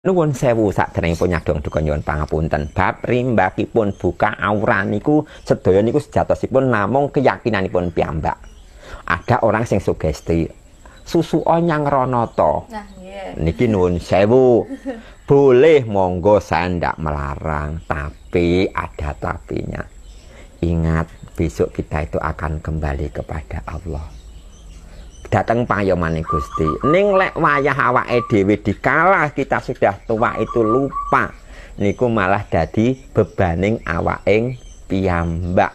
Nuwun sewu sakderengipun nyadong duka nyuwun pangapunten. Bab rimbakipun buka aurat niku sedaya niku sejatosipun namung keyakinanipun piyambak. Ada orang sing sugesti susu onyang ronoto. Nah, yeah. Niki nuwun sewu. Boleh monggo saya ndak melarang, tapi ada tapinya. Ingat besok kita itu akan kembali kepada Allah. Datang payomane Gusti. Ning lek wayah awake dhewe dikalah kita sudah tua itu lupa. Niku malah dadi bebaning awaking piyambak.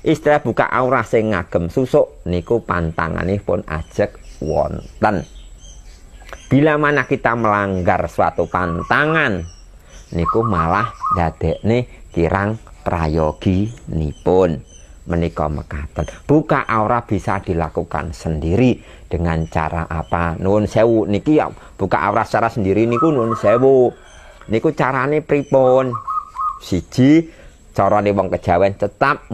Istilah buka aurah sing ngagem susuk niku pantanganipun ajeg wonten. Bila mana kita melanggar suatu pantangan niku malah dadekne kirang prayogi nipun. Menika mekaten. Buka aurah bisa dilakukan sendiri dengan cara apa? Nuwun sewu niki ya buka aurah secara sendiri niku nuwun sewu. Niku carane pripun? Siji, carane wong kejawen tetap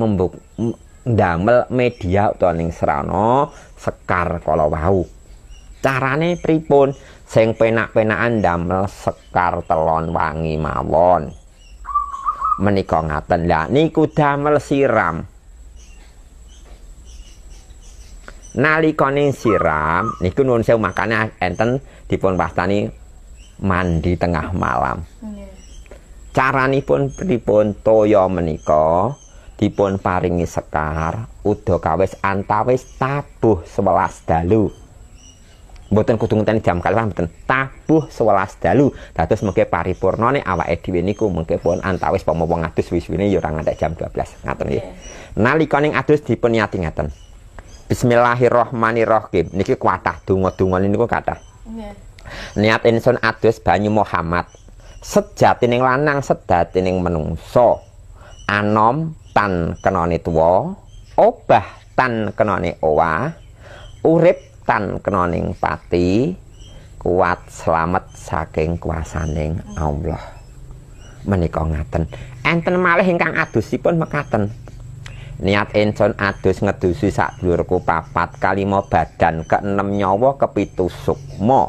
ndamel media utawa ning srana sekar kala wau. Carane pripun? Sing penak-penakan ndamel sekar telon wangi mawon. Menika ngaten. Lah niku damel siram. Nalikane siram niku nuwun sewu makane enten dipun wastani mandi tengah malam. Caranipun pripun toya menika dipun paringi sekar udakawis antawis tabuh 11 dalu. Mboten kudu ngenteni jam kalih mboten tabuh 11 dalu. Dados mengke paripurnane awake dhewe niku mengke pun antawis pama wong adus wis-wisine ya ora ngantek jam 12. Ngaten nggih. Nalikane adus dipun niati ngaten. Bismillahirrahmanirrahim. Niki kuatah donga-donga niku kathah. Nggih. Niat ingsun adus banyu Muhammad. Sejatining lanang sedatining menungso. Anom tan kenane tuwa, obah tan kenane owah, urip tan kenaning pati, kuat selamat saking kuasaning Allah. Menika ngaten. Enten malih ingkang adusipun mekaten. Niat ingsun adus ngedusi sadulurku 4 kalima badan ke-6 nyawa ke-7 sukma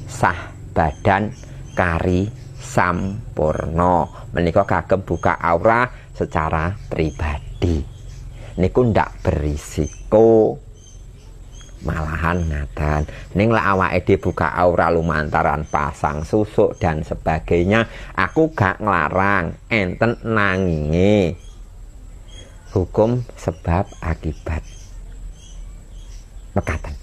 sah badan kari sampurna. Menika kagem buka aurah secara pribadi. Niku ndak berisiko. Malahan ngaten. Ning lek awake dhewe buka aurah lumantaran pasang susuk dan sebagainya, aku gak nglarang, enten nanginge. Hukum sebab akibat mekaten.